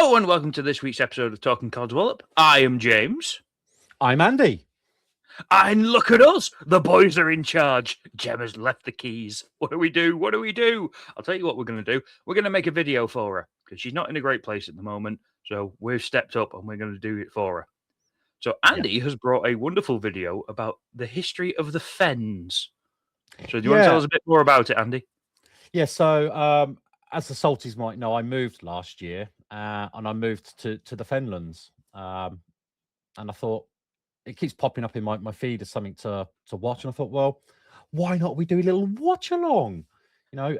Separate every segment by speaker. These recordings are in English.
Speaker 1: Hello and welcome to this week's episode of Talking Codswallop. I am James.
Speaker 2: I'm Andy.
Speaker 1: And look at us. The boys are in charge. Gemma's left the keys. What do we do? What do we do? I'll tell you what we're going to do. We're going to make a video for her because she's not in a great place at the moment. So we've stepped up and we're going to do it for her. So Andy has brought a wonderful video about the history of the Fens. So do you want to tell us a bit more about it, Andy?
Speaker 2: Yeah, so as the Salties might know, I moved last year and I moved to the Fenlands. And I thought, it keeps popping up in my feed as something to watch. And I thought, well, why not we do a little watch along? You know,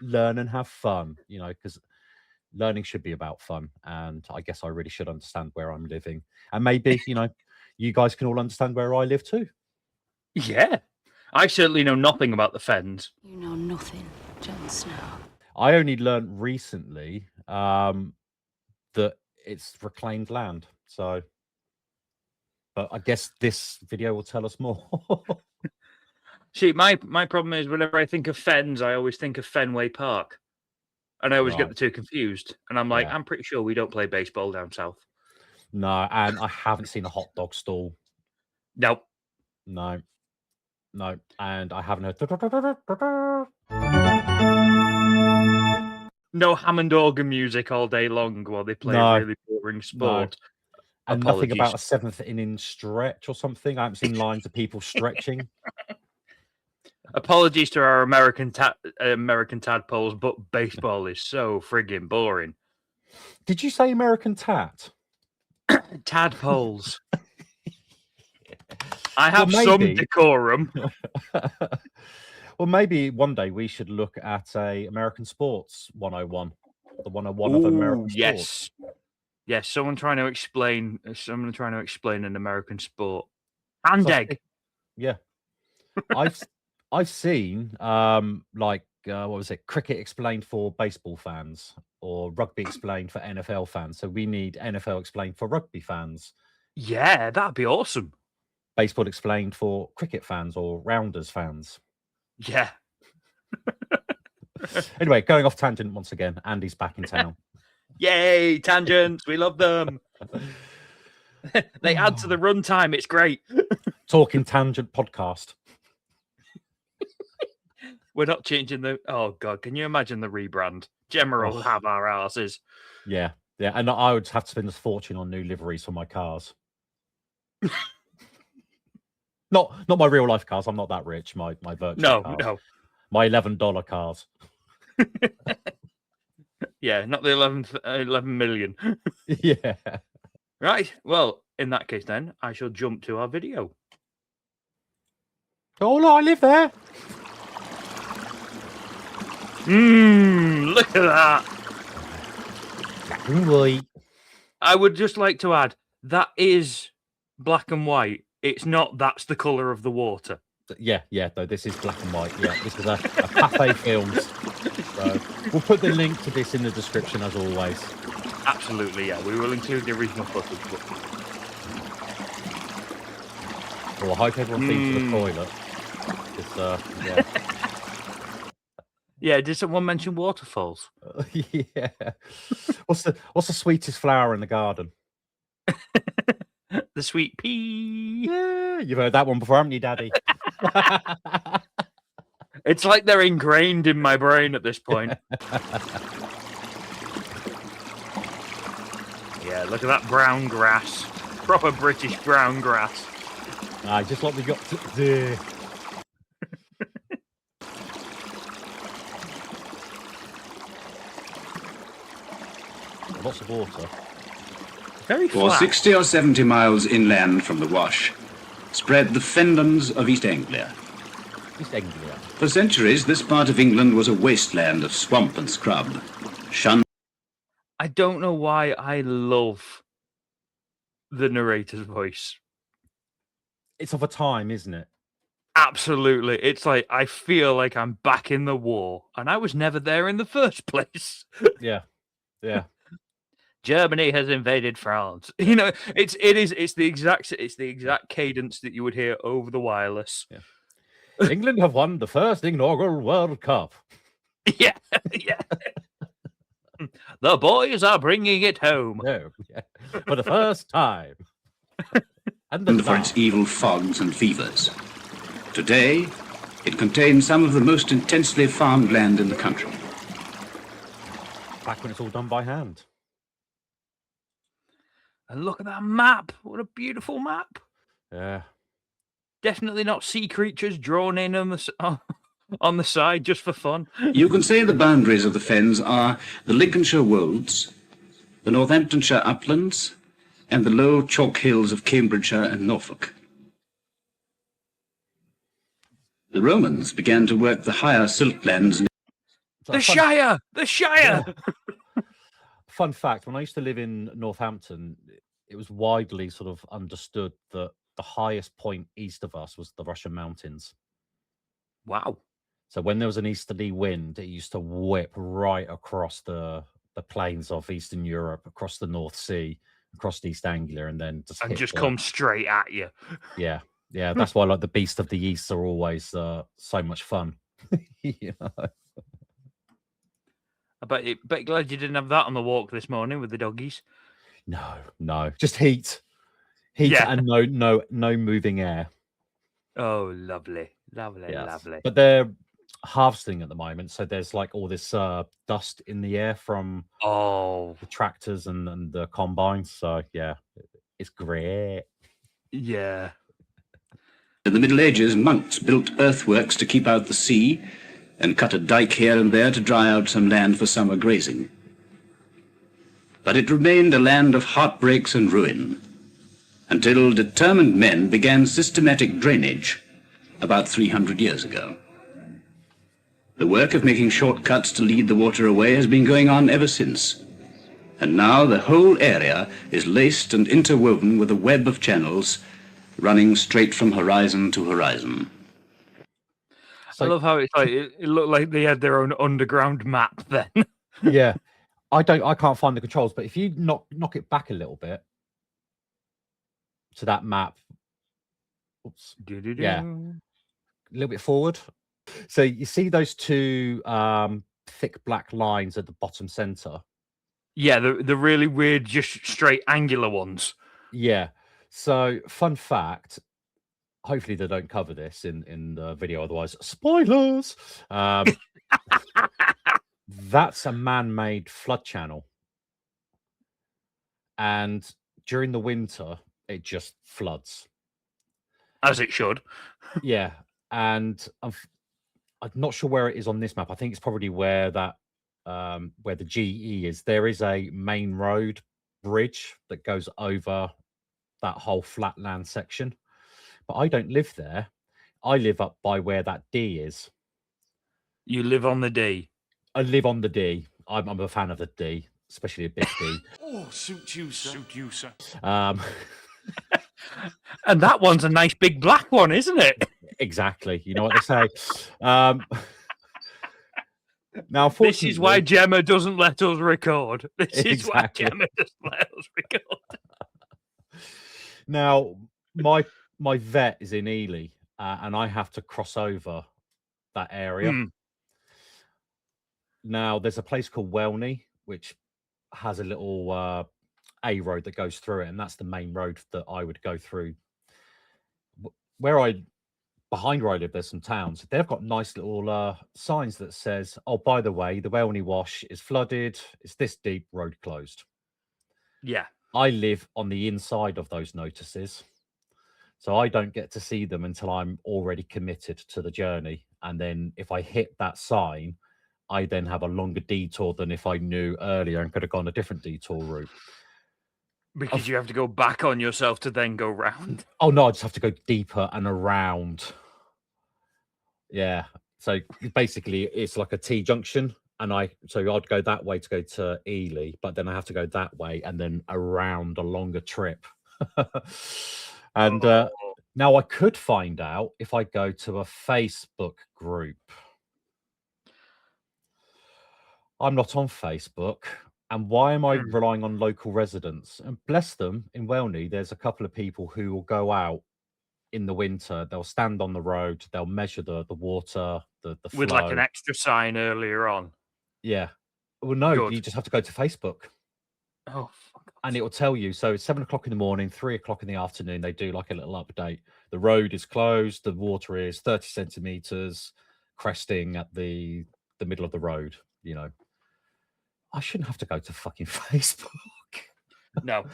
Speaker 2: learn and have fun, you know, because learning should be about fun. And I guess I really should understand where I'm living. And maybe, you know, you guys can all understand where I live too.
Speaker 1: Yeah. I certainly know nothing about the Fens.
Speaker 3: You know nothing, Jon Snow.
Speaker 2: I only learned recently that it's reclaimed land. So, but I guess this video will tell us more.
Speaker 1: See, my problem is whenever I think of Fens, I always think of Fenway Park. And I always get the two confused. And I'm like, I'm pretty sure we don't play baseball down south.
Speaker 2: No, and I haven't seen a hot dog stall.
Speaker 1: Nope.
Speaker 2: No. And I haven't heard...
Speaker 1: No Hammond organ music all day long while they play a really boring sport.
Speaker 2: No. And nothing about a seventh inning stretch or something. I haven't seen lines of people stretching.
Speaker 1: Apologies to our American tadpoles, but baseball is so friggin' boring.
Speaker 2: Did you say American tat?
Speaker 1: Tadpoles. I have some decorum.
Speaker 2: Well, maybe one day we should look at a American Sports 101. The 101 of American sports.
Speaker 1: Yes, someone trying to explain an American sport. Hand egg.
Speaker 2: Yeah. I've seen what was it? Cricket explained for baseball fans or rugby explained for NFL fans. So we need NFL explained for rugby fans.
Speaker 1: Yeah, that'd be awesome.
Speaker 2: Baseball explained for cricket fans or Rounders fans.
Speaker 1: Yeah.
Speaker 2: Anyway, going off tangent once again. Andy's back in town.
Speaker 1: Yay, tangents. We love them. They add to the runtime. It's great.
Speaker 2: Talking Tangent podcast.
Speaker 1: We're not changing the... Oh, God. Can you imagine the rebrand? Gemma will have our asses.
Speaker 2: Yeah. And I would have to spend a fortune on new liveries for my cars. Not my real life cars. I'm not that rich. My virtual cars.
Speaker 1: No.
Speaker 2: My $11 cars.
Speaker 1: Yeah, not the 11 million.
Speaker 2: Yeah.
Speaker 1: Right. Well, in that case, then I shall jump to our video.
Speaker 2: Oh, no, I live there.
Speaker 1: Look at that.
Speaker 2: Black and white.
Speaker 1: I would just like to add that is black and white. It's not. That's the color of the water.
Speaker 2: Yeah. Though this is black and white. Yeah, this is a Pathé Films. So we'll put the link to this in the description as always.
Speaker 1: Absolutely, yeah. We will include the original footage.
Speaker 2: Well, I hope everyone thinks of the toilet. Yeah.
Speaker 1: Yeah. Did someone mention waterfalls?
Speaker 2: Yeah. What's the sweetest flower in the garden?
Speaker 1: The sweet pea.
Speaker 2: Yeah, you've heard that one before, haven't you, Daddy?
Speaker 1: It's like they're ingrained in my brain at this point. Yeah, look at that brown grass. Proper British brown grass.
Speaker 2: Just like we got today. Lots of water.
Speaker 1: Very
Speaker 4: For
Speaker 1: flat.
Speaker 4: 60 or 70 miles inland from the Wash, spread the Fenlands of East Anglia.
Speaker 2: East Anglia.
Speaker 4: For centuries, this part of England was a wasteland of swamp and scrub, shunned.
Speaker 1: I don't know why I love the narrator's voice.
Speaker 2: It's of a time, isn't it?
Speaker 1: Absolutely. It's like, I feel like I'm back in the war, and I was never there in the first place.
Speaker 2: Yeah.
Speaker 1: Germany has invaded France. You know, it's the exact cadence that you would hear over the wireless.
Speaker 2: Yeah. England have won the first inaugural World Cup.
Speaker 1: Yeah. The boys are bringing it home.
Speaker 2: No, yeah, for the first time. And
Speaker 4: And for its evil fogs and fevers. Today, it contains some of the most intensely farmed land in the country.
Speaker 2: back when it's all done by hand.
Speaker 1: And look at that map. What a beautiful map.
Speaker 2: Yeah.
Speaker 1: Definitely not sea creatures drawn in on on the side just for fun.
Speaker 4: You can say the boundaries of the fens are the Lincolnshire wolds, the Northamptonshire uplands, and the low chalk hills of Cambridgeshire and Norfolk. The Romans began to work the higher siltlands.
Speaker 1: The Shire! The Shire!
Speaker 2: Yeah. Fun fact, when I used to live in Northampton, it was widely sort of understood that the highest point east of us was the Russian mountains.
Speaker 1: Wow.
Speaker 2: So when there was an easterly wind, it used to whip right across the plains of Eastern Europe, across the North Sea, across East Anglia, and then just
Speaker 1: come straight at you.
Speaker 2: Yeah. Yeah, that's why like the beasts of the east are always so much fun. You know?
Speaker 1: I bet glad you didn't have that on the walk this morning with the doggies.
Speaker 2: No, just heat,
Speaker 1: Yeah.
Speaker 2: and no moving air.
Speaker 1: Oh, lovely, lovely,
Speaker 2: Yes.
Speaker 1: lovely.
Speaker 2: But they're harvesting at the moment, so there's like all this dust in the air from
Speaker 1: Oh,
Speaker 2: the tractors and the combines. So yeah, it's great.
Speaker 1: yeah.
Speaker 4: In the Middle Ages, monks built earthworks to keep out the sea and cut a dike here and there to dry out some land for summer grazing. But it remained a land of heartbreaks and ruin until determined men began systematic drainage about 300 years ago. The work of making shortcuts to lead the water away has been going on ever since. And now the whole area is laced and interwoven with a web of channels running straight from horizon to horizon.
Speaker 1: I love how it's like it looked like they had their own underground map then.
Speaker 2: Yeah, I can't find the controls, but if you knock it back a little bit to that map, oops, yeah, a little bit forward. So you see those two thick black lines at the bottom center.
Speaker 1: Yeah, the really weird, just straight angular ones.
Speaker 2: Yeah. So fun fact. Hopefully they don't cover this in the video, otherwise spoilers. That's a man-made flood channel, and during the winter it just floods,
Speaker 1: As it should.
Speaker 2: yeah. And I'm not sure where it is on this map. I think it's probably where that where the GE is. There is a main road bridge that goes over that whole flatland section. But I don't live there. I live up by where that D is.
Speaker 1: You live on the D.
Speaker 2: I live on the D. I'm a fan of the D, especially a big D.
Speaker 5: Oh, suit you, sir. Suit you, sir.
Speaker 1: And that one's a nice big black one, isn't it?
Speaker 2: Exactly. You know what they say. Now,
Speaker 1: this is why Gemma doesn't let us record. This is why
Speaker 2: Exactly.
Speaker 1: Gemma doesn't let us record.
Speaker 2: Now, my vet is in Ely, and I have to cross over that area. Now, there's a place called Welney, which has a little A road that goes through it, and that's the main road that I would go through. Behind where I live, there's some towns. They've got nice little signs that says, "Oh, by the way, the Welney Wash is flooded. It's this deep, road closed."
Speaker 1: Yeah.
Speaker 2: I live on the inside of those notices, so I don't get to see them until I'm already committed to the journey. And then if I hit that sign, I then have a longer detour than if I knew earlier and could have gone a different detour route.
Speaker 1: Because you have to go back on yourself to then go round.
Speaker 2: Oh, no, I just have to go deeper and around. Yeah. So basically, it's like a T-junction. And so I'd go that way to go to Ely, but then I have to go that way and then around a longer trip. And now I could find out if I go to a Facebook group. I'm not on Facebook. And why am I relying on local residents? And bless them, in Welney, there's a couple of people who will go out in the winter. They'll stand on the road. They'll measure the water, the flow.
Speaker 1: With like an extra sign earlier on.
Speaker 2: Yeah. Well, no,
Speaker 1: Good.
Speaker 2: you just have to go to Facebook.
Speaker 1: Oh, fuck.
Speaker 2: And it will tell you. So it's 7 o'clock in the morning, 3 o'clock in the afternoon. They do like a little update. The road is closed. The water is 30 centimeters, cresting at the middle of the road. You know, I shouldn't have to go to fucking Facebook.
Speaker 1: No.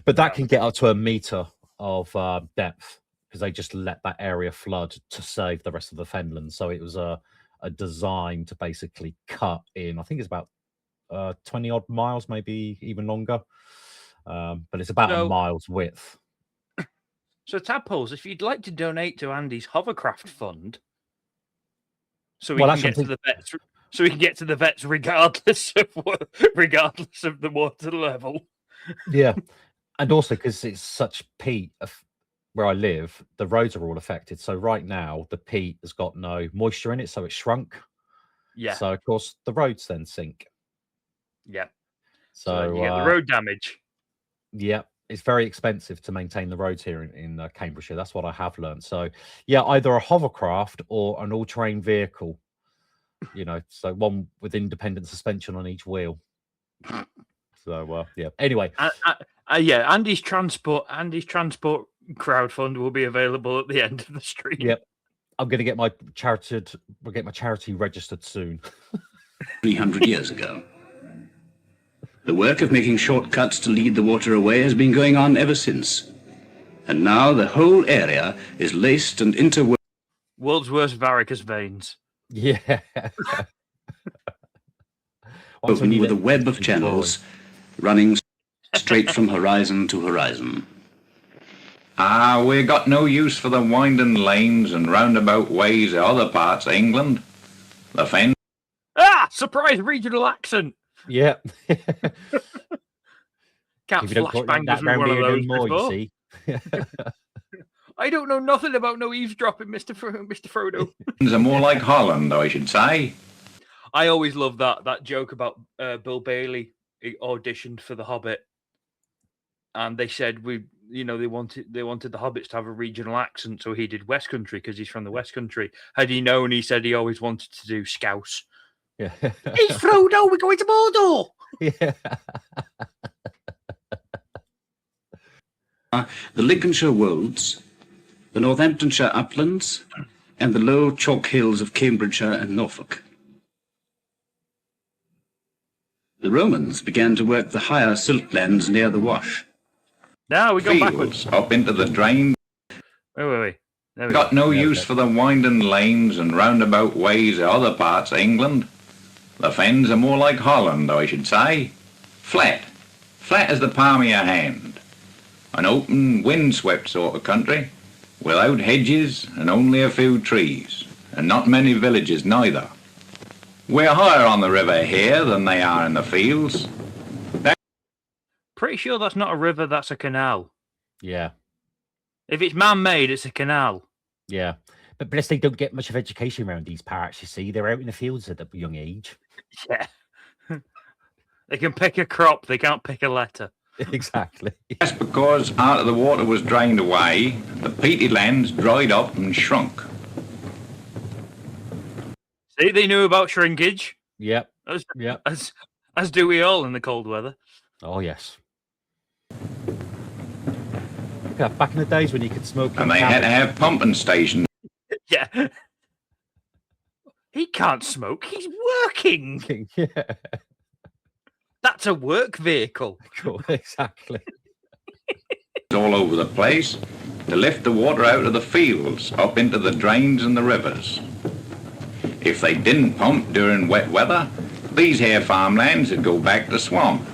Speaker 2: But that
Speaker 1: No.
Speaker 2: can get up to a meter of depth because they just let that area flood to save the rest of the Fenlands. So it was a design to basically cut in. I think it's about 20 odd miles, maybe even longer. But it's about a mile's width.
Speaker 1: So, Tadpoles, if you'd like to donate to Andy's hovercraft fund, so we can get to the vets, so we can get to the vets regardless of the water level.
Speaker 2: Yeah, and also because it's such peat where I live, the roads are all affected. So right now, the peat has got no moisture in it, so it's shrunk.
Speaker 1: Yeah.
Speaker 2: So of course, the roads then sink.
Speaker 1: Yeah.
Speaker 2: So
Speaker 1: you get the road damage.
Speaker 2: Yeah, it's very expensive to maintain the roads here in Cambridgeshire. That's what I have learned. So yeah, either a hovercraft or an all-terrain vehicle. You know, so one with independent suspension on each wheel. So yeah. Anyway,
Speaker 1: yeah, Andy's transport crowdfund will be available at the end of the stream.
Speaker 2: Yep, I'm going to get my charity registered soon.
Speaker 4: 300 years ago. The work of making shortcuts to lead the water away has been going on ever since. And now the whole area is laced and interwoven.
Speaker 1: World's worst varicose veins.
Speaker 2: Yeah.
Speaker 4: Open with a web of channels running straight from horizon to horizon.
Speaker 6: We got no use for the winding lanes and roundabout ways of other parts of England. The Fen.
Speaker 1: Surprise regional accent.
Speaker 2: Yeah.
Speaker 1: Can't flash bangers with one of those
Speaker 2: anymore, you see.
Speaker 1: I don't know nothing about no eavesdropping, Mr. Frodo.
Speaker 6: Are more like Holland, I should say.
Speaker 1: I always love that joke about Bill Bailey. He auditioned for The Hobbit, and they said they wanted the Hobbits to have a regional accent, so he did West Country because he's from the West Country. Had he known, he said he always wanted to do Scouse.
Speaker 2: Yeah.
Speaker 1: Hey Frodo, we're going to Mordor.
Speaker 2: Yeah.
Speaker 4: The Lincolnshire wolds, the Northamptonshire uplands, and the low chalk hills of Cambridgeshire and Norfolk. The Romans began to work the higher silt lands near the Wash.
Speaker 1: Now we go backwards.
Speaker 6: Up into the drain.
Speaker 1: Wait. There we
Speaker 6: got no use for the winding lanes and roundabout ways of other parts of England. The Fens are more like Holland, I should say. Flat as the palm of your hand. An open, windswept sort of country, without hedges and only a few trees, and not many villages neither. We're higher on the river here than they are in the fields.
Speaker 1: Pretty sure that's not a river, that's a canal.
Speaker 2: Yeah.
Speaker 1: If it's man-made, it's a canal.
Speaker 2: Yeah. But bless, they don't get much of education around these parts, you see. They're out in the fields at a young age.
Speaker 1: Yeah. They can pick a crop, they can't pick a letter.
Speaker 2: Exactly.
Speaker 6: That's because after the water was drained away, the peaty lands dried up and shrunk.
Speaker 1: See, they knew about shrinkage.
Speaker 2: Yep.
Speaker 1: As do we all in the cold weather.
Speaker 2: Oh, yes. Yeah, back in the days when you could smoke.
Speaker 6: And they had to have pumping stations.
Speaker 1: Yeah. He can't smoke, he's working.
Speaker 2: Yeah.
Speaker 1: That's a work vehicle.
Speaker 2: Cool, exactly.
Speaker 6: All over the place to lift the water out of the fields up into the drains and the rivers. If they didn't pump during wet weather, these here farmlands would go back to swamp.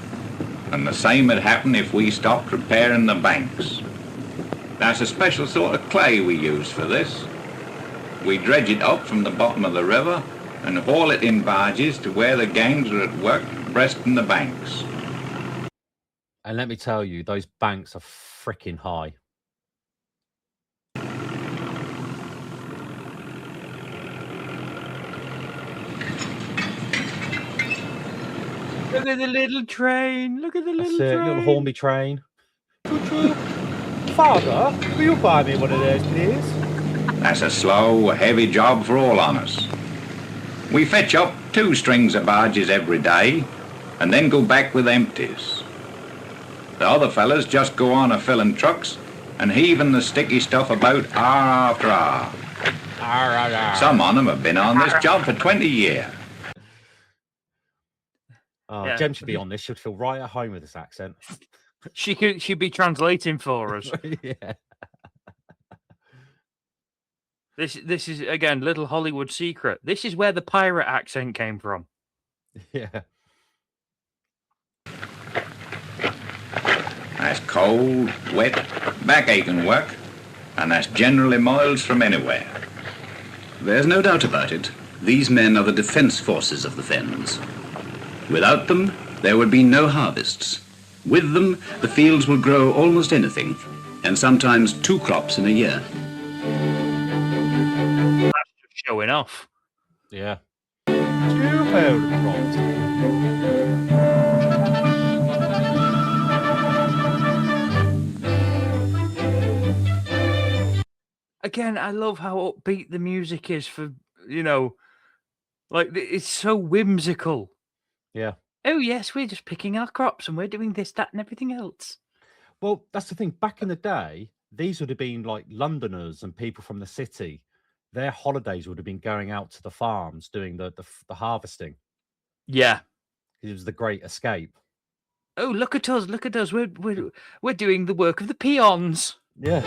Speaker 6: And the same would happen if we stopped repairing the banks. That's a special sort of clay we use for this. We dredge it up from the bottom of the river and haul it in barges to where the gangs are at work breasting the banks.
Speaker 2: And let me tell you, those banks are freaking high.
Speaker 1: Look at the little train. Look at the little train.
Speaker 2: Little Hornby train. Father, will you buy me one of those, please?
Speaker 6: That's a slow, heavy job for all on us. We fetch up 2 strings of barges every day, and then go back with empties. The other fellas just go on a-filling trucks and heaving the sticky stuff about hour after hour. Some on them have been on this job for 20 years.
Speaker 2: Oh,
Speaker 1: Yeah.
Speaker 2: Jem should be on this. She'd feel right at home with this accent.
Speaker 1: She'd be translating for us.
Speaker 2: Yeah.
Speaker 1: This is again little Hollywood secret. This is where the pirate accent came from.
Speaker 2: Yeah.
Speaker 6: That's cold, wet, back-aching work, and that's generally miles from anywhere.
Speaker 4: There's no doubt about it. These men are the defence forces of the Fens. Without them, there would be no harvests. With them, the fields will grow almost anything, and sometimes 2 crops in a year.
Speaker 1: That's just showing off.
Speaker 2: Yeah. 2 pound crops.
Speaker 1: Again, I love how upbeat the music is for, like it's so whimsical.
Speaker 2: Yeah.
Speaker 1: Oh yes, we're just picking our crops and we're doing this, that, and everything else.
Speaker 2: Well, that's the thing. Back in the day, these would have been like Londoners and people from the city. Their holidays would have been going out to the farms doing the harvesting.
Speaker 1: Yeah.
Speaker 2: It was the great escape.
Speaker 1: Oh, look at us! Look at us! We're doing the work of the peons.
Speaker 2: Yeah.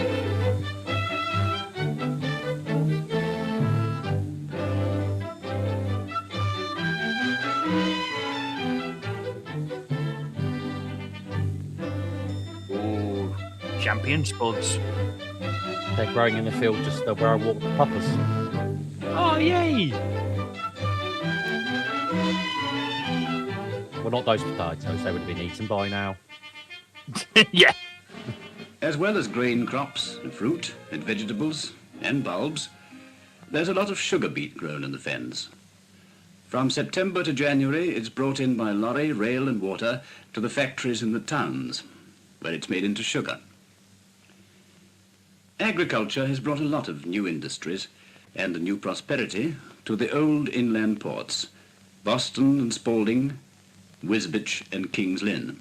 Speaker 1: Oh, champion spuds.
Speaker 2: They're growing in the field just where I walk the puppers.
Speaker 1: Oh, yay!
Speaker 2: Well, not those potatoes. They would have been eaten by now.
Speaker 1: Yeah.
Speaker 4: As well as grain crops and fruit and vegetables and bulbs, there's a lot of sugar beet grown in the Fens. From September to January, it's brought in by lorry, rail and water to the factories in the towns, where it's made into sugar. Agriculture has brought a lot of new industries and a new prosperity to the old inland ports, Boston and Spalding, Wisbech and King's Lynn.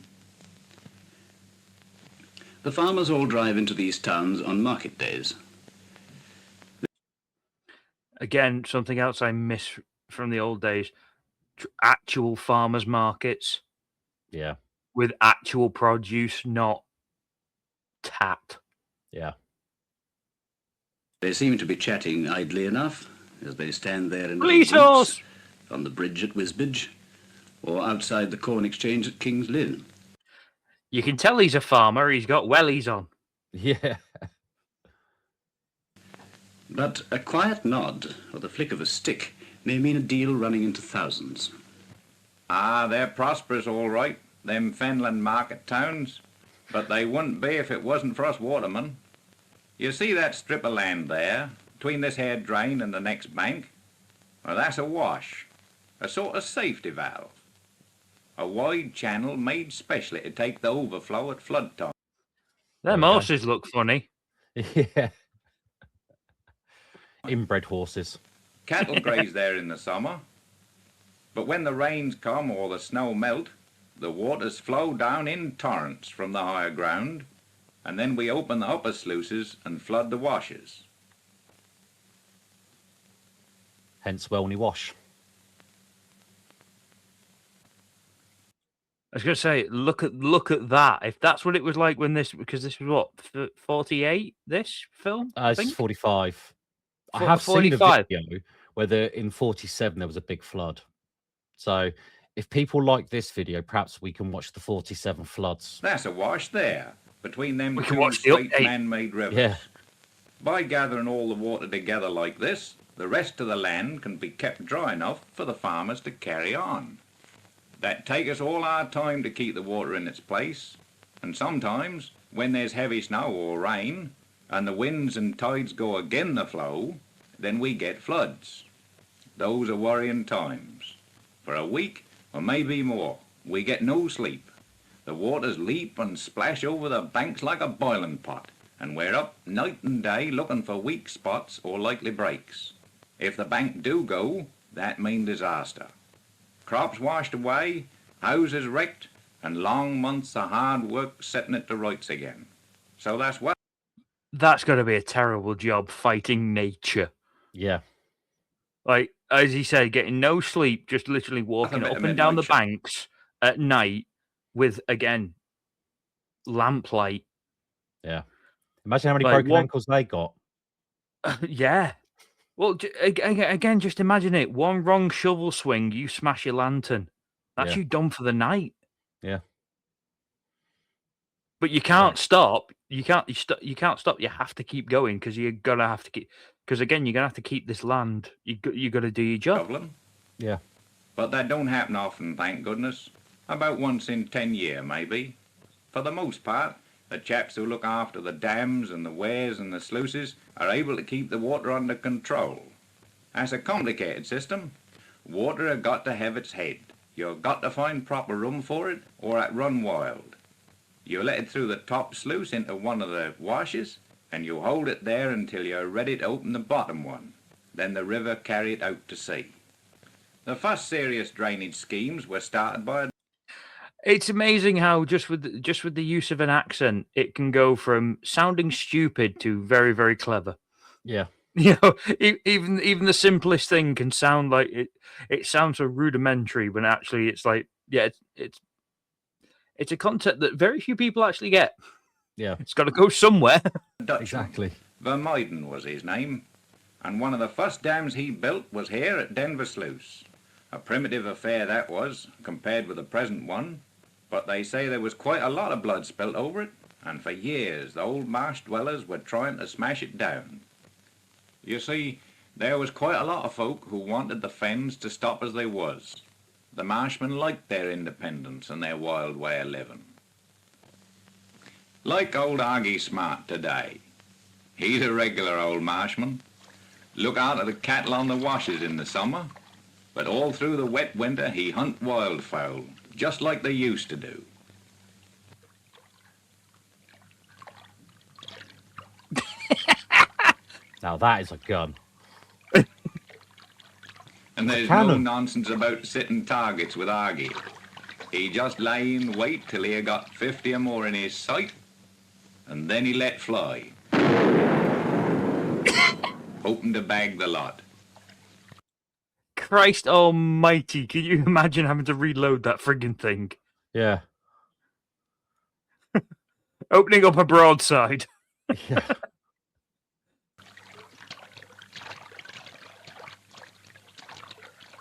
Speaker 4: The farmers all drive into these towns on market days.
Speaker 1: Again, something else I miss from the old days: actual farmers' markets
Speaker 2: Yeah.
Speaker 1: with actual produce, not tat.
Speaker 2: Yeah.
Speaker 4: They seem to be chatting idly enough as they stand there in
Speaker 1: Police
Speaker 4: little
Speaker 1: horse!
Speaker 4: groups on the bridge at Wisbech or outside the Corn Exchange at King's Lynn.
Speaker 1: You can tell he's a farmer. He's got wellies on.
Speaker 2: Yeah.
Speaker 4: But a quiet nod or the flick of a stick may mean a deal running into thousands.
Speaker 6: Ah, they're prosperous all right, them Fenland market towns, but they wouldn't be if it wasn't for us watermen. You see that strip of land there, between this here drain and the next bank? Well, that's a wash, a sort of safety valve. A wide channel made specially to take the overflow at flood time.
Speaker 1: Them
Speaker 2: Okay.
Speaker 1: horses look funny.
Speaker 2: Yeah. Inbred horses.
Speaker 6: Cattle graze there in the summer, but when the rains come or the snow melt, the waters flow down in torrents from the higher ground, and then we open the upper sluices and flood the washes.
Speaker 2: Hence Welney Wash.
Speaker 1: I was going to say, look at that. If that's what it was like when this, because this was what 48. This film, I
Speaker 2: It's
Speaker 1: think?
Speaker 2: 45. I
Speaker 1: For-
Speaker 2: have seen
Speaker 1: 45.
Speaker 2: a video where in 47 there was a big flood. So if people like this video, perhaps we can watch the 47 floods.
Speaker 6: That's a wash there, between them
Speaker 1: We can
Speaker 6: two
Speaker 1: watch the
Speaker 6: straight
Speaker 1: update.
Speaker 6: man-made rivers.
Speaker 2: Yeah.
Speaker 6: By gathering all the water together like this, the rest of the land can be kept dry enough for the farmers to carry on. That take us all our time to keep the water in its place, and sometimes, when there's heavy snow or rain, and the winds and tides go again the flow, then we get floods. Those are worrying times. For a week, or maybe more, we get no sleep. The waters leap and splash over the banks like a boiling pot, and we're up night and day looking for weak spots or likely breaks. If the bank do go, that means disaster. Crops washed away, houses wrecked, and long months of hard work setting it to rights again. So that's what.
Speaker 1: That's got to be a terrible job fighting nature.
Speaker 2: Yeah.
Speaker 1: Like, as he said, getting no sleep, just literally walking
Speaker 6: bit
Speaker 1: up
Speaker 6: of
Speaker 1: and down the
Speaker 6: midnight
Speaker 1: banks at night with, again, lamplight.
Speaker 2: Yeah. Imagine how many
Speaker 1: Like,
Speaker 2: broken
Speaker 1: what-
Speaker 2: ankles they got.
Speaker 1: Yeah. Well, again, just imagine it. One wrong shovel swing, you smash your lantern. That's
Speaker 2: Yeah.
Speaker 1: you done for the night.
Speaker 2: Yeah.
Speaker 1: But you can't stop. You can't stop. You have to keep going because you're gonna have to keep. Because again, you're gonna have to keep this land. You got to do your job.
Speaker 6: Problem.
Speaker 2: Yeah.
Speaker 6: But that don't happen often, thank goodness. About once in 10 years, maybe. For the most part, the chaps who look after the dams and the weirs and the sluices are able to keep the water under control. That's a complicated system. Water has got to have its head. You've got to find proper room for it, or it run wild. You let it through the top sluice into one of the washes, and you hold it there until you're ready to open the bottom one. Then the river carry it out to sea. The first serious drainage schemes were started by.
Speaker 1: It's amazing how just with the use of an accent, it can go from sounding stupid to very, very clever.
Speaker 2: Yeah.
Speaker 1: You know, even the simplest thing can sound like it. It sounds so rudimentary when actually it's like, yeah, it's a concept that very few people actually get.
Speaker 2: Yeah.
Speaker 1: It's got to go somewhere.
Speaker 6: Dutchman.
Speaker 2: Exactly.
Speaker 6: Vermuyden was his name, and one of the first dams he built was here at Denver Sluice. A primitive affair that was, compared with the present one, but they say there was quite a lot of blood spilt over it, and for years the old marsh dwellers were trying to smash it down. You see, there was quite a lot of folk who wanted the fens to stop as they was. The marshmen liked their independence and their wild way of living. Like old Argy Smart today. He's a regular old marshman. Look after the cattle on the washes in the summer, but all through the wet winter he hunt wildfowl, just like they used to do.
Speaker 2: Now that is a gun.
Speaker 6: And there's no
Speaker 2: cannon.
Speaker 6: nonsense about sitting targets with Argy. He just lay in wait till he got 50 or more in his sight, and then he let fly. Hoping to bag the lot.
Speaker 1: Christ almighty, can you imagine having to reload that friggin' thing?
Speaker 2: Yeah.
Speaker 1: Opening up a broadside.
Speaker 2: Yeah.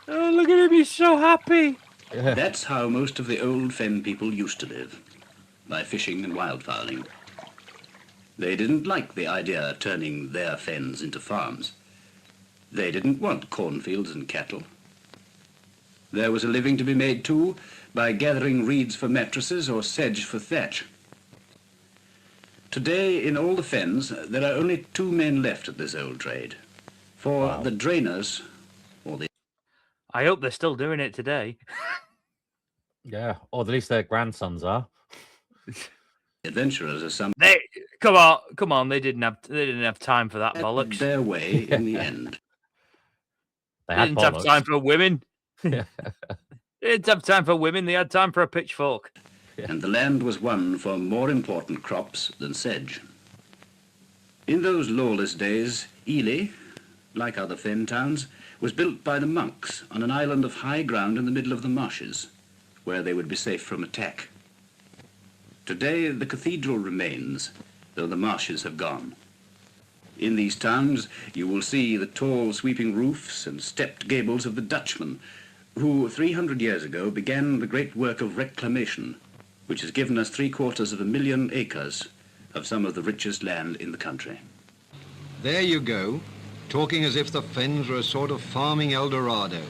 Speaker 1: Oh, look at him, he's so happy.
Speaker 2: Yeah.
Speaker 4: That's how most of the old fen people used to live, by fishing and wildfowling. They didn't like the idea of turning their fens into farms. They didn't want cornfields and cattle. There was a living to be made too by gathering reeds for mattresses or sedge for thatch. Today, in all the fens, there are only 2 men left at this old trade. For
Speaker 2: Wow.
Speaker 4: the drainers, or the
Speaker 1: I hope they're still doing it today.
Speaker 2: Yeah. Or at least their grandsons are.
Speaker 4: adventurers, are some
Speaker 1: They come on, they didn't have time for that bollocks.
Speaker 4: their way in the end.
Speaker 2: They
Speaker 1: They
Speaker 2: had
Speaker 1: didn't have
Speaker 2: bollocks.
Speaker 1: time for women.
Speaker 2: Yeah.
Speaker 1: They didn't have time for women, they had time for a pitchfork.
Speaker 4: And the land was won for more important crops than sedge. In those lawless days, Ely, like other fen towns, was built by the monks on an island of high ground in the middle of the marshes, where they would be safe from attack. Today, the cathedral remains, though the marshes have gone. In these towns, you will see the tall, sweeping roofs and stepped gables of the Dutchmen, who 300 years ago began the great work of reclamation, which has given us 750,000 acres of some of the richest land in the country.
Speaker 7: There you go, talking as if the fens were a sort of farming El Dorado.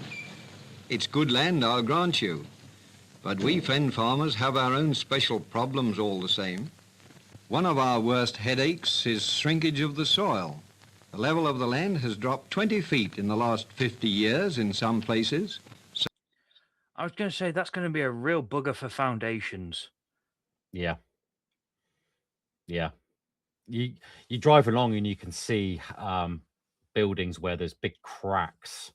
Speaker 7: It's good land, I'll grant you. But we fen farmers have our own special problems all the same. One of our worst headaches is shrinkage of the soil. The level of the land has dropped 20 feet in the last 50 years in some places.
Speaker 1: I was going to say that's going to be a real bugger for foundations.
Speaker 2: Yeah. Yeah. You drive along and you can see buildings where there's big cracks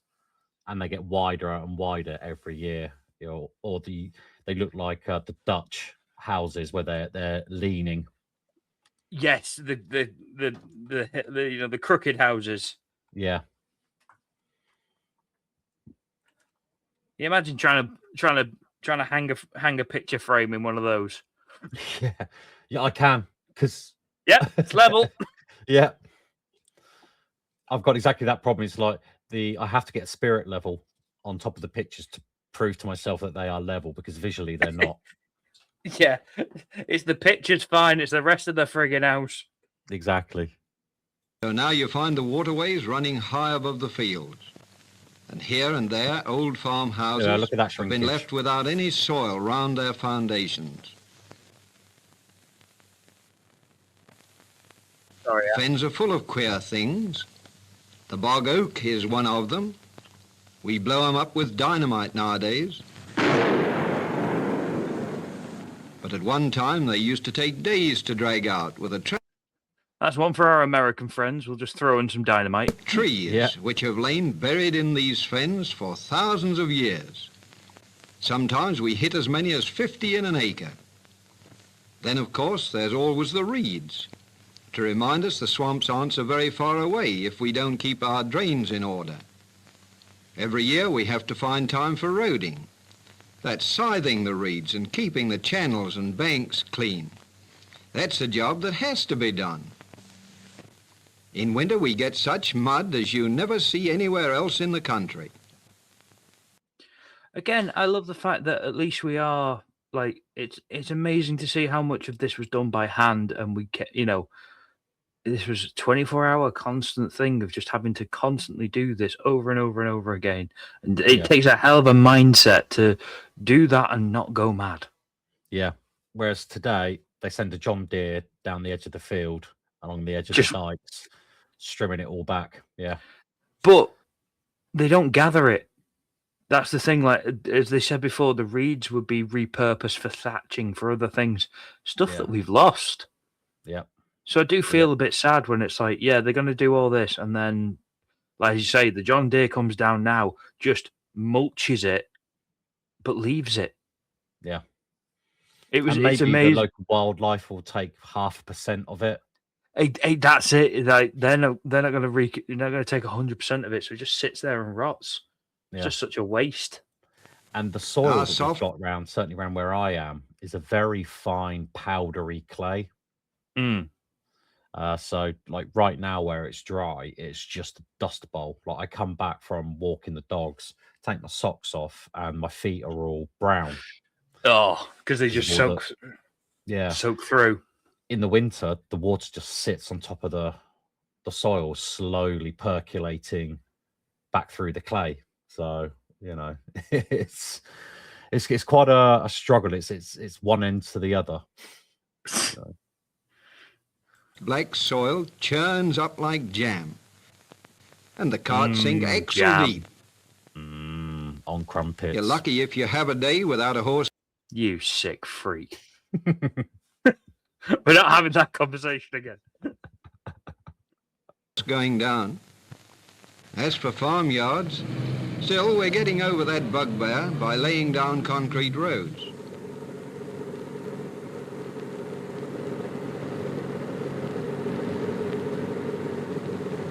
Speaker 2: and they get wider and wider every year. or they look like the Dutch houses where they're leaning.
Speaker 1: Yes, the the crooked houses.
Speaker 2: Yeah.
Speaker 1: You imagine trying to hang a picture frame in one of those.
Speaker 2: Yeah, I can, because
Speaker 1: Yeah, it's level.
Speaker 2: yeah, I've got exactly that problem. It's like I have to get a spirit level on top of the pictures to prove to myself that they are level, because visually they're not.
Speaker 1: Yeah, it's the picture's fine. It's the rest of the friggin' house.
Speaker 2: Exactly.
Speaker 7: So now you find the waterways running high above the fields. And here and there, old farmhouses
Speaker 2: look at that
Speaker 7: have been
Speaker 2: shrinkage.
Speaker 7: left without any soil round their foundations.
Speaker 1: Sorry,
Speaker 7: Fens are full of queer things. The bog oak is one of them. We blow 'em up with dynamite nowadays. But at one time, they used to take days to drag out with a
Speaker 1: that's one for our American friends. We'll just throw in some dynamite.
Speaker 7: trees which have lain buried in these fens for thousands of years. Sometimes we hit as many as 50 in an acre. Then, of course, there's always the reeds, to remind us the swamps aren't so very far away if we don't keep our drains in order. Every year we have to find time for roading. That's scything the reeds and keeping the channels and banks clean. That's a job that has to be done. In winter we get such mud as you never see anywhere else in the country.
Speaker 1: Again, I love the fact that at least we are like it's amazing to see how much of this was done by hand, and this was a 24-hour constant thing of just having to constantly do this over and over and over again. And it takes a hell of a mindset to do that and not go mad.
Speaker 2: Yeah. Whereas today they send a John Deere down the edge of the field, along the edge of the dikes, strimming it all back. Yeah.
Speaker 1: But they don't gather it. That's the thing. Like, as they said before, the reeds would be repurposed for thatching, for other things, stuff that we've lost.
Speaker 2: Yeah.
Speaker 1: So I do feel a bit sad when it's like, yeah, they're going to do all this, and then, like you say, the John Deere comes down now, just mulches it, but leaves it.
Speaker 2: Yeah.
Speaker 1: It's
Speaker 2: maybe
Speaker 1: amazing.
Speaker 2: the local wildlife will take 0.5% of it.
Speaker 1: That's it. Like, they're not going to take 100% of it, so it just sits there and rots. It's just such a waste.
Speaker 2: And the soil that we've got certainly around where I am, is a very fine powdery clay. So like right now where it's dry, it's just a dust bowl. Like I come back from walking the dogs, take my socks off, and my feet are all brown.
Speaker 1: Oh, because they just soak through.
Speaker 2: In the winter, the water just sits on top of the soil, slowly percolating back through the clay. So it's quite a struggle. It's one end to the other. So.
Speaker 7: Black soil churns up like jam, and the carts sink extra deep.
Speaker 2: On crumpets.
Speaker 7: You're lucky if you have a day without a horse.
Speaker 1: You sick freak. We're not having that conversation again.
Speaker 7: Going down. As for farmyards, still we're getting over that bugbear by laying down concrete roads.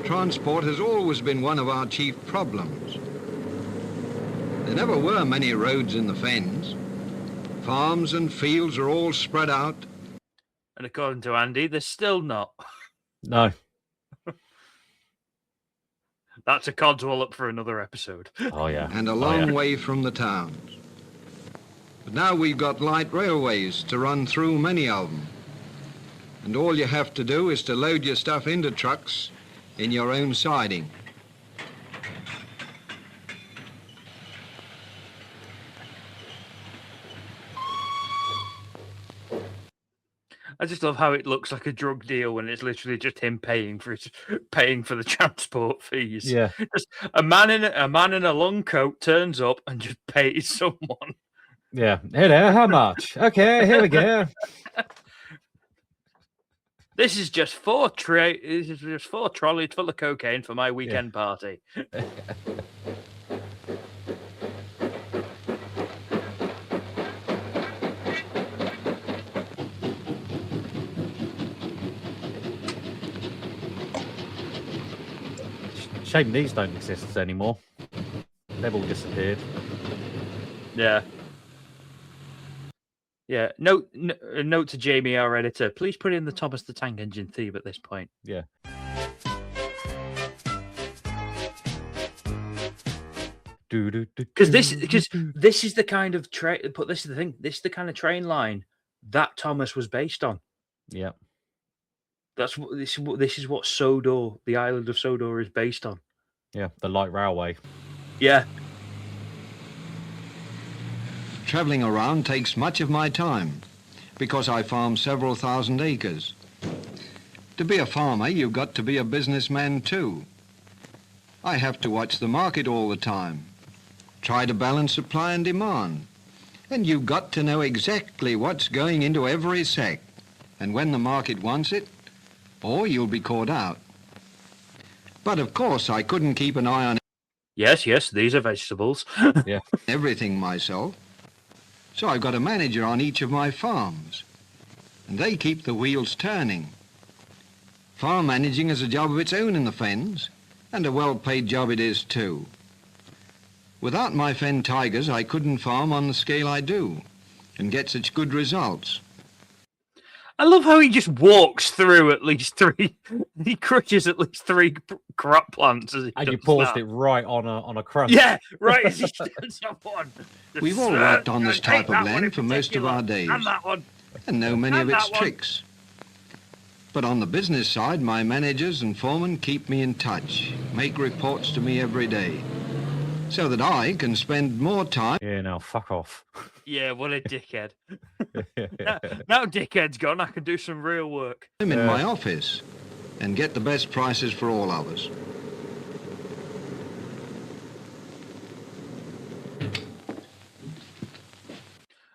Speaker 7: Transport has always been one of our chief problems. There never were many roads in the fens. Farms and fields are all spread out.
Speaker 1: And according to Andy, there's still not.
Speaker 2: No.
Speaker 1: That's a Codswallop for another episode.
Speaker 2: Oh, yeah.
Speaker 7: And a long way from the towns. But now we've got light railways to run through many of them. And all you have to do is to load your stuff into trucks in your own siding.
Speaker 1: I just love how it looks like a drug deal when it's literally just him paying for the transport fees.
Speaker 2: Yeah.
Speaker 1: Just a man in a long coat turns up and just pays someone.
Speaker 2: Yeah. Hello, how much? Okay, here we go.
Speaker 1: This is just four trolleys full of cocaine for my weekend party.
Speaker 2: Shame these don't exist anymore. They've all disappeared.
Speaker 1: Yeah. Yeah. Note to Jamie, our editor. Please put in the Thomas the Tank Engine theme at this point.
Speaker 2: Yeah.
Speaker 1: Because this is the kind of train. But this is the thing. This is the kind of train line that Thomas was based on.
Speaker 2: Yeah.
Speaker 1: This is what Sodor, the island of Sodor, is based on.
Speaker 2: Yeah. The light railway.
Speaker 1: Yeah.
Speaker 7: Travelling around takes much of my time because I farm several thousand acres. To be a farmer, you've got to be a businessman too. I have to watch the market all the time, try to balance supply and demand, and you've got to know exactly what's going into every sack and when the market wants it, or you'll be caught out. But of course, I couldn't keep an eye on
Speaker 1: Yes, these are vegetables.
Speaker 2: Yeah.
Speaker 7: everything myself. So I've got a manager on each of my farms, and they keep the wheels turning. Farm managing is a job of its own in the Fens, and a well-paid job it is too. Without my Fen tigers, I couldn't farm on the scale I do, and get such good results.
Speaker 1: I love how he just walks through at least 3. He crushes at least 3 crop plants as he
Speaker 2: And you
Speaker 1: does
Speaker 2: paused
Speaker 1: that.
Speaker 2: it right on a crunch.
Speaker 1: Yeah, right as he stands up one.
Speaker 7: We've all worked on this type of land for most of our days,
Speaker 1: And that one.
Speaker 7: and know many of
Speaker 1: And
Speaker 7: its
Speaker 1: that one.
Speaker 7: tricks. But on the business side, my managers and foremen keep me in touch, make reports to me every day, so that I can spend more time
Speaker 2: Yeah, now fuck off.
Speaker 1: Yeah, what a dickhead. Now dickhead's gone, I can do some real work.
Speaker 7: in my office and get the best prices for all of us.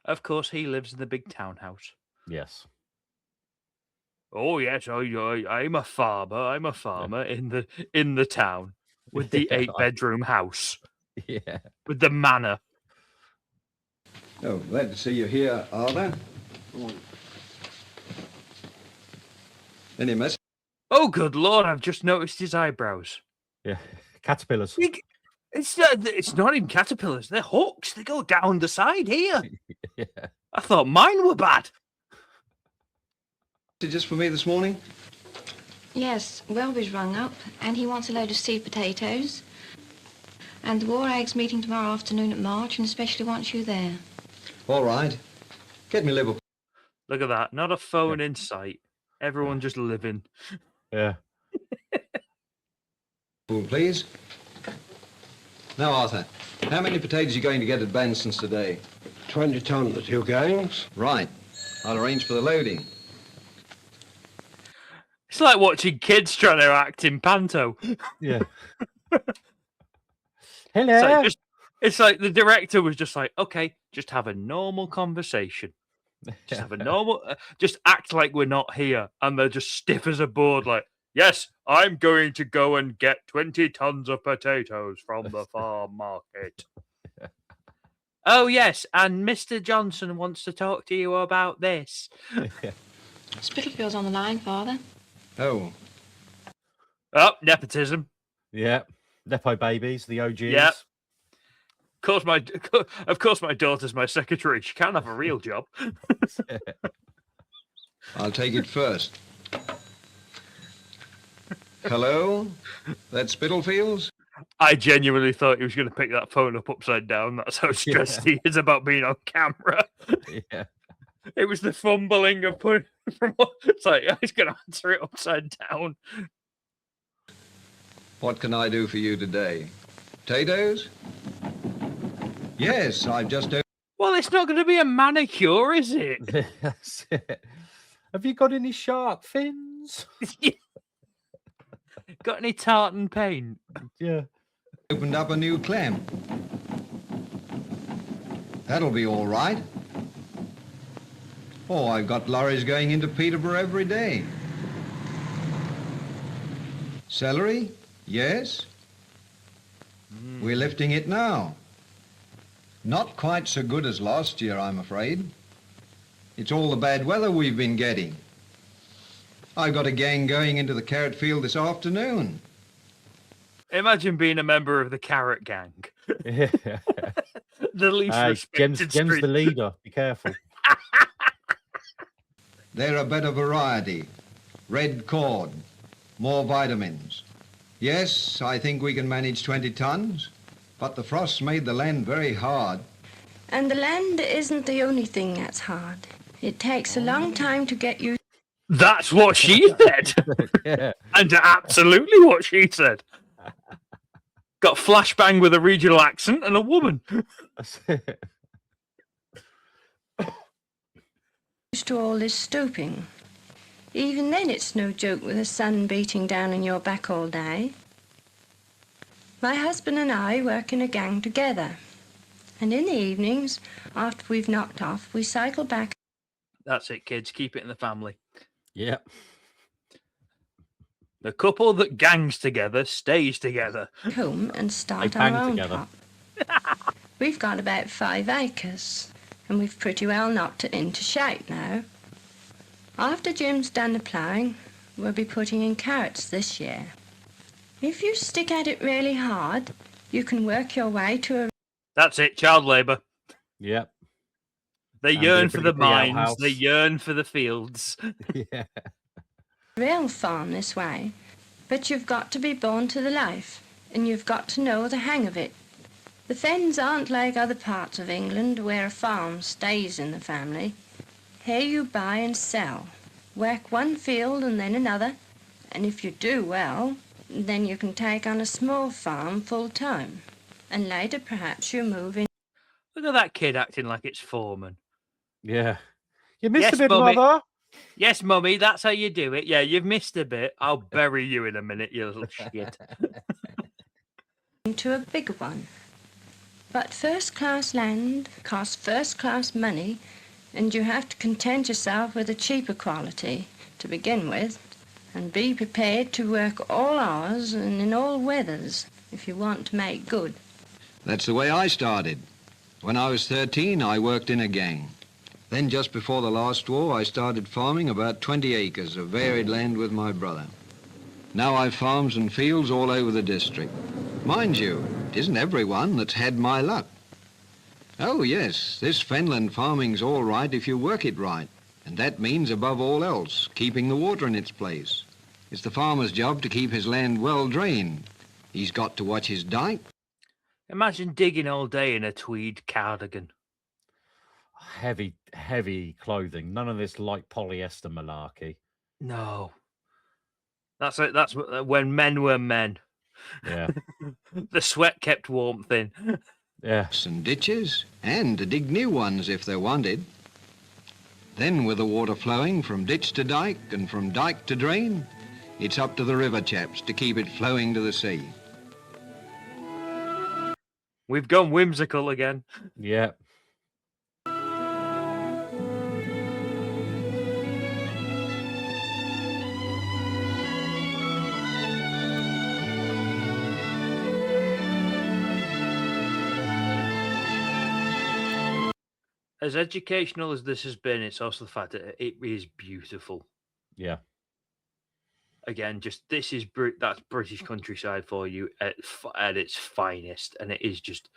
Speaker 1: Of course, he lives in the big townhouse.
Speaker 2: Yes.
Speaker 1: Oh yes, I'm a farmer. I'm a farmer in the town with the 8-bedroom house
Speaker 2: Yeah.
Speaker 1: with the manor.
Speaker 7: Oh, glad to see you here, Arthur. Any mess?
Speaker 1: Oh, good lord! I've just noticed his eyebrows.
Speaker 2: Yeah. Caterpillars.
Speaker 1: It's not even caterpillars. They're hooks. They go down the side here.
Speaker 2: Yeah.
Speaker 1: I thought mine were bad.
Speaker 7: Just for me this morning?
Speaker 8: Yes, Welby's rung up, and he wants a load of stewed potatoes. And the War Eggs meeting tomorrow afternoon at March, and especially wants you there.
Speaker 7: All right. Get me Liverpool,
Speaker 1: Look at that. Not a phone in sight. Everyone just living.
Speaker 2: Yeah.
Speaker 7: please. Now, Arthur, how many potatoes are you going to get at Banson's today?
Speaker 9: 20 ton the 2 gangs.
Speaker 7: Right. I'll arrange for the loading.
Speaker 1: It's like watching kids trying to act in panto.
Speaker 2: Yeah.
Speaker 1: It's
Speaker 2: Hello.
Speaker 1: like, it's like the director was just like, okay, just have a normal conversation. Just have a normal, just act like we're not here. And they're just stiff as a board, like, yes, I'm going to go and get 20 tons of potatoes from the farm market. Oh, yes, and Mr. Johnson wants to talk to you about this.
Speaker 8: Spittlefield's on the line, Father.
Speaker 7: Oh,
Speaker 1: Oh, nepotism.
Speaker 2: Yeah. Nepo babies, the OGs.
Speaker 1: Yeah. Of course, my daughter's my secretary. She can't have a real job.
Speaker 7: I'll take it first. Hello? That's Spittlefields?
Speaker 1: I genuinely thought he was going to pick that phone up upside down. That's how stressed he is about being on camera.
Speaker 2: Yeah.
Speaker 1: It was the fumbling of putting. It's like he's going to answer it upside down.
Speaker 7: What can I do for you today? Potatoes? Yes, I've just...
Speaker 1: Well, it's not going to be a manicure, is it?
Speaker 2: That's it. Have you got any shark fins?
Speaker 1: Got any tartan paint?
Speaker 2: Yeah.
Speaker 7: opened up a new clamp. That'll be all right. Oh, I've got lorries going into Peterborough every day. Celery? Yes. We're lifting it now. Not quite so good as last year, I'm afraid. It's all the bad weather we've been getting. I've got a gang going into the carrot field this afternoon.
Speaker 1: Imagine being a member of the Carrot Gang.
Speaker 2: Yeah.
Speaker 1: The least respected
Speaker 2: Jem's
Speaker 1: street.
Speaker 2: the leader. Be careful.
Speaker 7: They're a better variety. Red cord, more vitamins. Yes, I think we can manage 20 tons, but the frost made the land very hard.
Speaker 8: And the land isn't the only thing that's hard. It takes a long time to get used.
Speaker 1: That's what she said.
Speaker 2: Yeah.
Speaker 1: And absolutely what she said. Got flashbang with a regional accent and a woman.
Speaker 2: That's it.
Speaker 8: To all this stooping. Even then it's no joke with the sun beating down on your back all day. My husband and I work in a gang together. And in the evenings, after we've knocked off, we cycle back.
Speaker 1: That's it, kids. Keep it in the family.
Speaker 2: Yeah.
Speaker 1: The couple that gangs together stays together.
Speaker 8: Home and start
Speaker 2: They
Speaker 8: our
Speaker 2: bang
Speaker 8: own
Speaker 2: together.
Speaker 8: crop. We've got about 5 acres, and we've pretty well knocked it into shape now. After Jim's done the ploughing, we'll be putting in carrots this year. If you stick at it really hard, you can work your way to a
Speaker 1: That's it, child labour.
Speaker 2: Yep.
Speaker 1: They
Speaker 2: And
Speaker 1: yearn
Speaker 2: the
Speaker 1: for the
Speaker 2: ability
Speaker 1: mines.
Speaker 2: outhouse.
Speaker 1: They yearn for the fields.
Speaker 2: Yeah.
Speaker 8: real farm this way. But you've got to be born to the life, and you've got to know the hang of it. The Fens aren't like other parts of England where a farm stays in the family. Here you buy and sell, work one field and then another, and if you do well, then you can take on a small farm full time, and later perhaps you move in.
Speaker 1: Look at that kid acting like it's foreman.
Speaker 2: Yeah. You missed
Speaker 1: Yes,
Speaker 2: a bit,
Speaker 1: Mummy.
Speaker 2: Mother.
Speaker 1: Yes, Mummy, that's how you do it. Yeah, you've missed a bit. I'll bury you in a minute, you little shit.
Speaker 8: Into a bigger one. But first-class land costs first-class money, and you have to content yourself with a cheaper quality to begin with, and be prepared to work all hours and in all weathers if you want to make good.
Speaker 7: That's the way I started. When I was 13, I worked in a gang. Then just before the last war, I started farming about 20 acres of varied land with my brother. Now I've farms and fields all over the district. Mind you, it isn't everyone that's had my luck. Oh yes, this Fenland farming's all right if you work it right. And that means, above all else, keeping the water in its place. It's the farmer's job to keep his land well drained. He's got to watch his dike.
Speaker 1: Imagine digging all day in a tweed cardigan.
Speaker 2: Heavy clothing. None of this light polyester malarkey.
Speaker 1: No. That's it. That's when men were men.
Speaker 2: Yeah.
Speaker 1: The sweat kept warmth in.
Speaker 2: Yeah.
Speaker 7: And ditches, and to dig new ones if they're wanted. Then with the water flowing from ditch to dike and from dike to drain, it's up to the river chaps to keep it flowing to the sea.
Speaker 1: We've gone whimsical again.
Speaker 2: Yeah.
Speaker 1: As educational as this has been, it's also the fact that it is beautiful.
Speaker 2: Yeah.
Speaker 1: Again, just this is that's British countryside for you at its finest, and it is just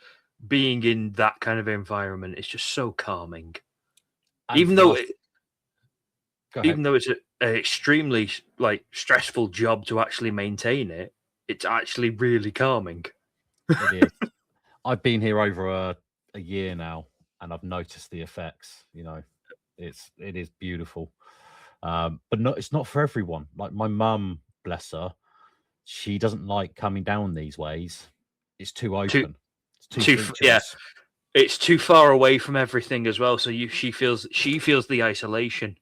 Speaker 1: being in that kind of environment. It's just so calming,
Speaker 2: And
Speaker 1: even though
Speaker 2: Go ahead.
Speaker 1: even though it's an extremely stressful job to actually maintain it. It's actually really calming.
Speaker 2: It is. I've been here over a year now, and I've noticed the effects. You know, it is beautiful. But it's not for everyone. Like my mum, bless her, she doesn't like coming down these ways. It's too open. It's too
Speaker 1: yeah.
Speaker 2: featureless.
Speaker 1: It's too far away from everything as well. So she feels the isolation.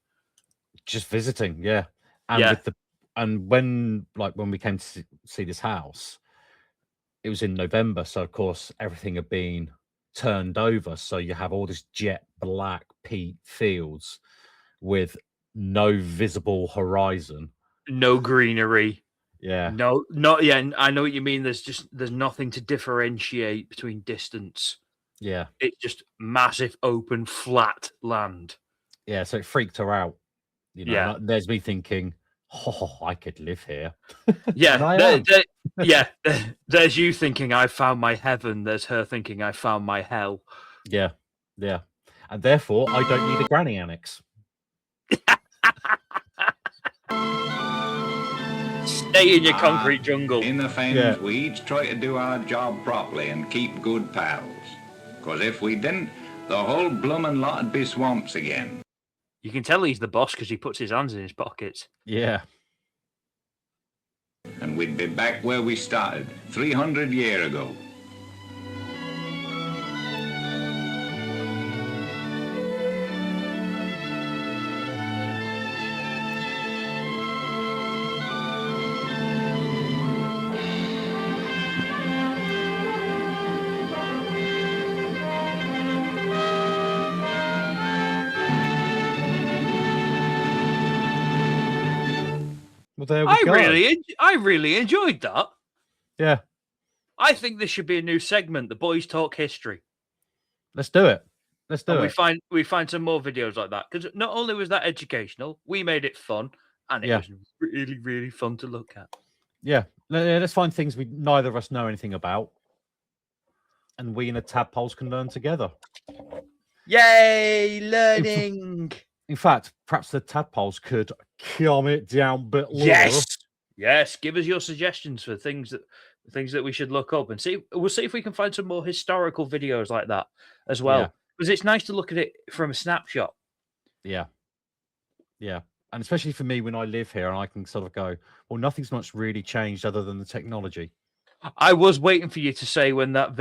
Speaker 2: Just visiting, yeah. And
Speaker 1: Yeah.
Speaker 2: with when we came to see this house, it was in November, so of course everything had been turned over. So you have all this jet black peat fields with no visible horizon,
Speaker 1: No greenery.
Speaker 2: yeah.
Speaker 1: No, not yeah. I know what you mean. There's nothing to differentiate between distance.
Speaker 2: Yeah,
Speaker 1: It's just massive, open, flat land.
Speaker 2: yeah. So it freaked her out. You know,
Speaker 1: Yeah.
Speaker 2: and there's me thinking, Oh, I could live here.
Speaker 1: Yeah,
Speaker 2: And I am.
Speaker 1: yeah. There's you thinking I found my heaven. There's her thinking I found my hell.
Speaker 2: Yeah, yeah. And therefore, I don't need a granny annex.
Speaker 1: Stay in your concrete jungle.
Speaker 6: In the Fens,
Speaker 2: Yeah.
Speaker 6: we each try to do our job properly and keep good pals. Because if we didn't, the whole bloomin' lot would be swamps again.
Speaker 1: You can tell he's the boss because he puts his hands in his pockets.
Speaker 2: Yeah.
Speaker 6: And we'd be back where we started 300 years ago.
Speaker 2: Well, there we go.
Speaker 1: I really enjoyed that.
Speaker 2: Yeah.
Speaker 1: I think this should be a new segment. The boys talk history.
Speaker 2: Let's do it. Let's do
Speaker 1: And
Speaker 2: it.
Speaker 1: we find some more videos like that because not only was that educational, we made it fun, and it
Speaker 2: Yeah.
Speaker 1: was really, really fun to look at.
Speaker 2: Yeah. Let's find things we neither of us know anything about, and we and the tadpoles can learn together.
Speaker 1: Yay, learning!
Speaker 2: In fact, perhaps the tadpoles could comment down a bit lower.
Speaker 1: Yes. Give us your suggestions for things that we should look up and see. We'll see if we can find some more historical videos like that as well.
Speaker 2: Yeah.
Speaker 1: Because it's nice to look at it from a snapshot.
Speaker 2: Yeah. Yeah. And especially for me when I live here and I can sort of go, well, nothing's much really changed other than the technology.
Speaker 1: I was waiting for you to say when that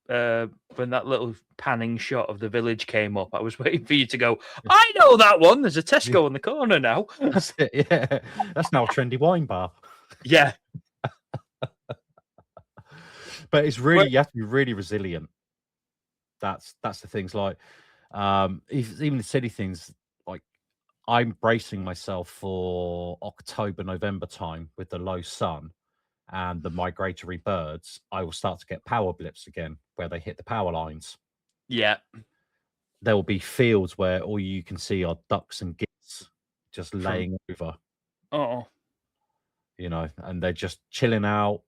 Speaker 1: little panning shot of the village came up. I was waiting for you to go, I know that one. There's a Tesco in the corner now.
Speaker 2: That's it. Yeah. That's now a trendy wine bar.
Speaker 1: Yeah.
Speaker 2: But it's really, you have to be really resilient. That's the things like, even the silly things like I'm bracing myself for October, November time with the low sun and the migratory birds. I will start to get power blips again where they hit the power lines.
Speaker 1: Yeah.
Speaker 2: There will be fields where all you can see are ducks and geese just laying over,
Speaker 1: Oh.
Speaker 2: you know, and they're just chilling out,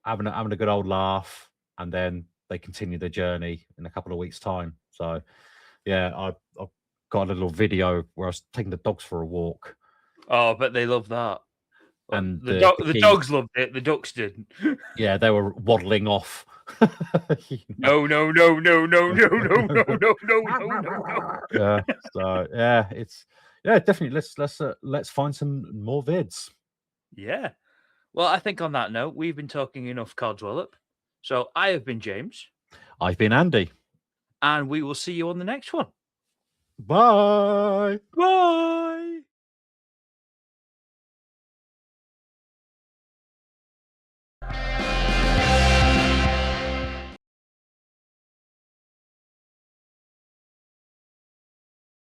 Speaker 2: having a good old laugh, and then they continue their journey in a couple of weeks' time. So, yeah, I've got a little video where I was taking the dogs for a walk.
Speaker 1: Oh, but they love that.
Speaker 2: And
Speaker 1: the
Speaker 2: geese-
Speaker 1: dogs loved it. The ducks didn't.
Speaker 2: Yeah, they were waddling off.
Speaker 1: No.
Speaker 2: Yeah. So yeah, definitely. Let's find some more vids.
Speaker 1: Yeah. Well, I think on that note, we've been talking enough Codswallop. So I have been James.
Speaker 2: I've been Andy.
Speaker 1: And we will see you on the next one.
Speaker 2: Bye.
Speaker 1: Bye.